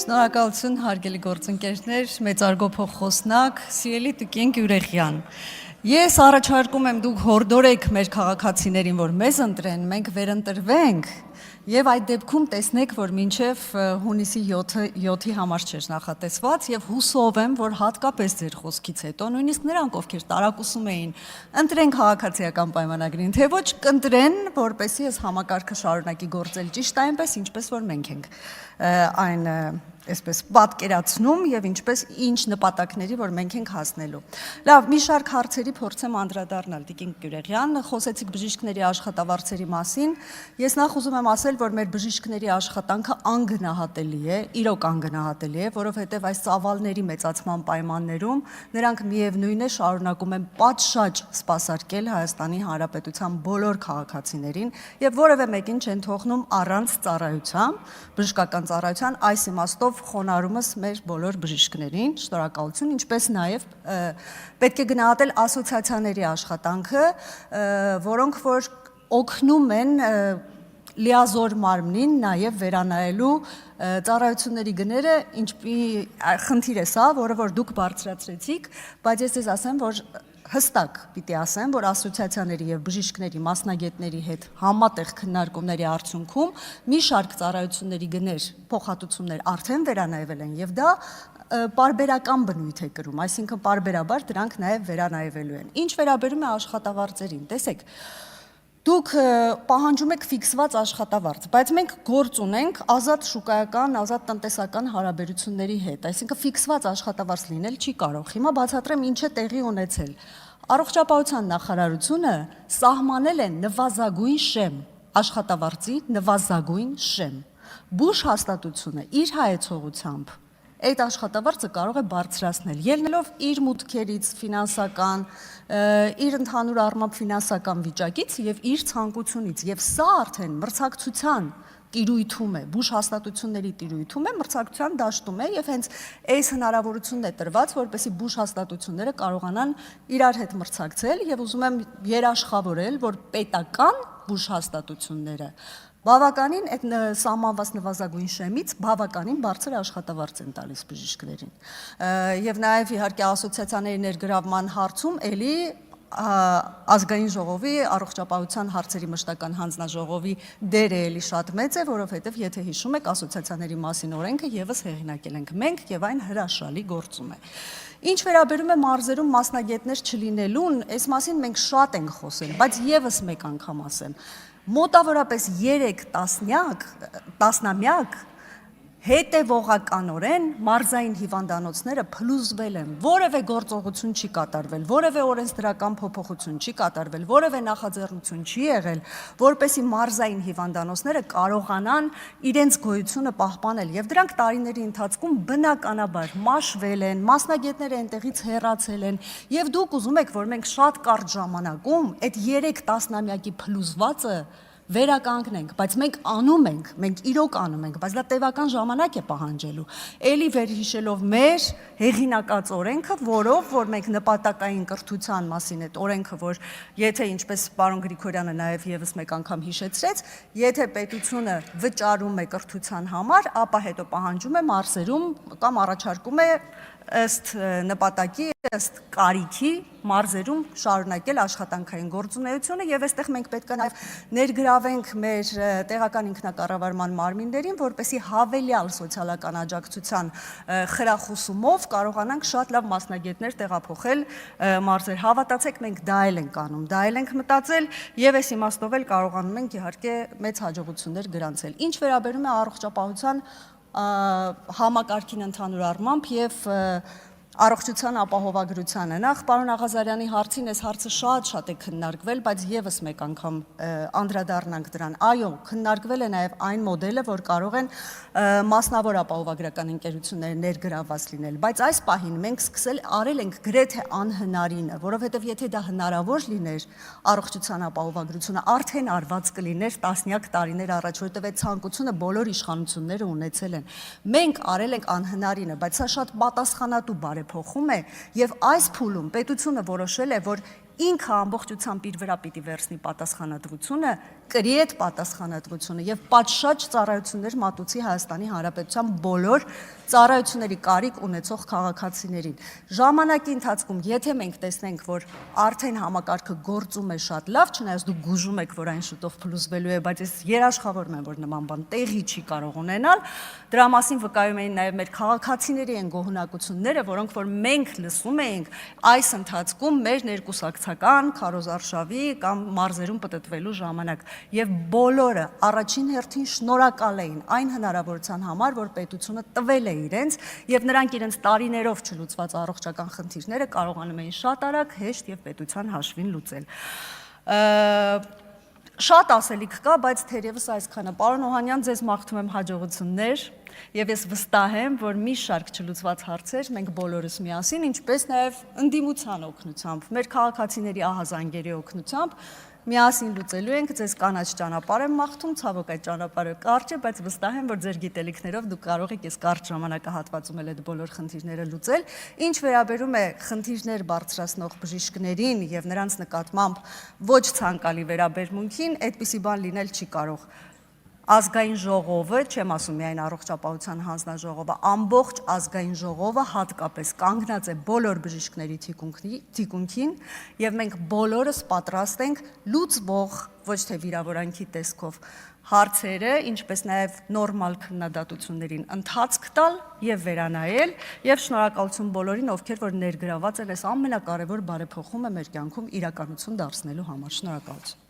Շնորհակալություն հարգելի գործընկերներ, մեծարգո փոխխոսնակ, սիրելի Տիկին Գյուրեխյան։ Ես առաջարկում եմ դուք հորդորեք մեր քաղաքացիներին, որ մեզ ընտրեն, մենք վերընտրվենք եւ այդ դեպքում տեսնեք, որ մինչեւ հունիսի 7-ի համար չէր նախատեսված եւ հուսով եմ, որ հատկապես ձեր խոսքից հետո նույնիսկ նրանք, ովքեր տարակուսում էին ընտրեն քաղաքացիական պայմանագրին, թե ոչ կընտրեն, որպեսզի այս համակարգը շարունակի գործել ճիշտ այնպես, ինչպես որ մենք ենք այն այսպես պատկերացնում եւ ինչպես ինչ նպատակների, որ մենք ենք հասնելու։ Լավ, մի շարք հարցերի փորձեմ անդրադառնալ Տիկին Գյուրեխյան, խոսեցիք բժիշկների աշխատավարձերի մասին։ Ես նախ ուզում եմ ասել, որ մեր բժիշկների աշխատանքը անգնահատելի է, իրոք անգնահատելի է, որովհետեւ այս ծավալների մեծացման պայմաններում նրանք միևնույն է շարունակում են պատշաճ սպասարկել Հայաստանի Հանրապետության բոլոր քաղաքացիներին եւ որևէ մեկին չեն թողնում առանց ծառայության, բժշկական ծառայության, այս իմաստով խոնարհումս մեր բոլոր բժիշկներին, շնորհակալություն, ինչպես նաև պետք է գնահատել ասոցիացիաների աշխատանքը, որոնք որ օգնում են լիազոր մարմնին նաև վերանայելու ծառայությունների գները, ինչպի խնդիր է սա, որը որ դուք բարձրացրեցիք, բայց ես ձեզ ասեմ, որ հստակ պիտի ասեմ, որ ասոցիացիաների եւ բժիշկների մասնագետների հետ համատեղ քննարկումների արդյունքում մի շարք ծառայությունների գներ, փոխհատուցումներ արդեն վերանայվել են եւ դա պարբերական բնույթ է կրում, այսինքն պարբերաբար դրանք նաեւ վերանայվելու են։ Ինչ վերաբերում է աշխատավարձերին, տեսեք, դուք պահանջում եք ֆիքսված աշխատավարձ, բայց մենք գործ ունենք ազատ շուկայական, ազատ տնտեսական հարաբերությունների հետ, այսինքն ֆիքսված աշխատավարձ լինել չի կարող։ Հիմա բացատրեմ ինչ է տեղի ունեցել։ Առողջապահության նախարարությունը սահմանել է նվազագույն շեմ, աշխատավարձի նվազագույն շեմ։ Բուժ հաստատությունը իր հայեցողությամբ այդ աշխատավարձը կարող է բարձրացնել, ելնելով իր մուտքերից ֆինանսական, իր ընդհանուր առմամբ ֆինանսական վիճակից եւ իր ցանկությունից, եւ սա արդեն մրցակցության տիրույթում է, բուժ հաստատությունների տիրույթում է, մրցակցության դաշտում է եւ հենց այս հնարավորությունն է տրված, որպեսզի բուժ հաստատությունները կարողանան իրար հետ մրցակցել եւ ուզում եմ երաշխավորել, որ պետական բուժ հաստատությունները բավականին այդ սահմանված նվազագույն շեմից բավականին բարձր աշխատավարձ են տալիս բժիշկներին։ Եվ նաև իհարկե ասոցիացիաների ներգրավման հարցում էլի ազգային ժողովի առողջապահության հարցերի մշտական հանձնաժողովի դերը էլի շատ մեծ է, որովհետև եթե հիշում եք ասոցիացիաների մասին օրենքը եւս հեղինակել ենք մենք եւ այն հրաշալի գործում է։ Ինչ վերաբերում է մարզերում մասնագետներ չլինելուն, այս մասին մենք շատ ենք խոսել, բայց եւս մեկ անգամ ասեմ, մոտավորապես 3 տասնամյակ հետևողականորեն մարզային հիվանդանոցները փլուզվել են, որևէ գործողություն չի կատարվել, որևէ օրենսդրական փոփոխություն չի կատարվել, որևէ նախաձեռնություն չի եղել, որպեսզի մարզային հիվանդանոցները կարողանան իրենց գոյությունը պահպանել եւ դրանք տարիների ընթացքում բնականաբար մաշվել են, մասնագետները այնտեղից հեռացել են եւ դուք ուզում եք, որ մենք շատ կարճ ժամանակում այդ 3 տասնամյակի փլուզվածը վերականգնենք, բայց մենք անում ենք, մենք իրոք անում ենք, բայց դա տևական ժամանակ է պահանջելու։ Էլի վերհիշելով մեր հեղինակած օրենքը, որով որ մենք նպատակային կրթության մասին այդ օրենքը, որ եթե ինչպես պարոն Գրիգորյանը նաև եւս մեկ անգամ հիշեցրեց, եթե պետությունը վճարում է կրթության համար, ապա հետո պահանջում է մարզերում կամ առաջարկում է ըստ նպատակի, ըստ կարիքի մարզերում շարունակել աշխատանքային գործունեությունը եւ այստեղ մենք պետք է նաեւ ներգրավենք մեր տեղական ինքնակառավարման մարմիններին, որպեսզի հավելյալ սոցիալական աջակցության խրախուսումով կարողանանք շատ լավ մասնագետներ տեղափոխել մարզեր։ Հավատացեք, մենք դա էլ ենք անում, դա էլ ենք մտածել եւ այս իմաստով էլ կարողանում ենք իհարկե մեծ հաջողություններ գրանցել։ Ինչ վերաբերում է առողջապահության համակարգին ընդհանուր առմամբ եւ առողջության ապահովագրությանը։ Նախ պարոն Աղազարյանի հարցին այս հարցը շատ է քննարկվել, բայց եւս մեկ անգամ անդրադառնանք դրան։ Այո, քննարկվել է նաեւ այն մոդելը, որ կարող են մասնավոր ապահովագրական ընկերությունները ներգրավված լինել, բայց այս պահին մենք արել ենք գրեթե անհնարինը, որովհետեւ եթե դա հնարավոր լիներ, առողջության ապահովագրությունը արդեն արված կլիներ տասնյակ տարիներ առաջ, որովհետեւ այդ ցանկությունը բոլոր իշխանությունները ունեցել են։ Մենք արել ենք անհնարինը, բայց սա շատ պատասխանատու բարեփոխում է եւ այս փուլում պետությունը որոշել է, որ ինքը ամբողջությամբ իր վրա պիտի վերցնի պատասխանատվությունը կրի այդ պատասխանատվությունը եւ պատշաճ ծառայություններ մատուցի Հայաստանի Հանրապետության բոլոր ծառայությունների կարիք ունեցող քաղաքացիներին։ Ժամանակի ընթացքում, եթե մենք տեսնենք, որ արդեն համակարգը գործում է շատ լավ, չնայած դուք գուժում եք, որ այն շուտով փլուզվելու է, բայց ես երաշխավորում եմ, որ նման բան տեղի չի կարող ունենալ, դրա մասին վկայում էին նաև մեր քաղաքացիների են գոհունակությունները, որոնք որ մենք լսում էինք այս ընթացքում մեր ներկուսակցական քարոզարշավի կամ մարզերում պտտվելու ժամանակ, եւ բոլորը առաջին հերթին շնորհակալ էին այն հնարավորության համար, որ պետությունը տվել է իրենց եւ նրանք իրենց տարիներով չլուծված առողջական խնդիրները կարողանում էին շատ արագ, հեշտ եւ պետության հաշվին լուծել։ Շատ ասելիք կա, բայց թերևս այսքանը։ Պարոն Օհանյան, ձեզ մաղթում եմ հաջողություններ եւ ես վստահ եմ, որ մի շարք չլուծված հարցեր մենք բոլորս միասին, ինչպես նաեւ ընդդիմության օգնությամբ, մեր քաղաքացիների ահազանգերի օգնությամբ միասին լուծելու ենք, ձեզ կանաչ ճանապարհ եմ մաղթում, ցավոք այդ ճանապարհը կարճ է, բայց վստահ եմ, որ ձեր գիտելիքներով դուք կարող եք այս կարճ ժամանակահատվածում էլ այդ բոլոր խնդիրները լուծել։ Ինչ վերաբերում է խնդիրներ բարձրացնող բժիշկներին եւ նրանց նկատմամբ ոչ ցանկալի վերաբերմունքին, այդպիսի բան լինել չի կարող։ Ազգային ժողովը, չեմ ասում միայն առողջապահության հանձնաժողովը, ամբողջ ազգային ժողովը հատկապես կանգնած է բոլոր բժիշկների թիկունքին եւ մենք բոլորս պատրաստ ենք լուծվող, ոչ թե վիրավորանքի տեսքով հարցերը, ինչպես նաեւ նորմալ քննադատություններին ընթացք տալ եւ վերանայել եւ շնորհակալություն բոլորին, ովքեր որ ներգրաված են այս ամենակարևոր բարեփոխումը մեր կյանքում իրականություն դարձնելու համար։ Շնորհակալություն։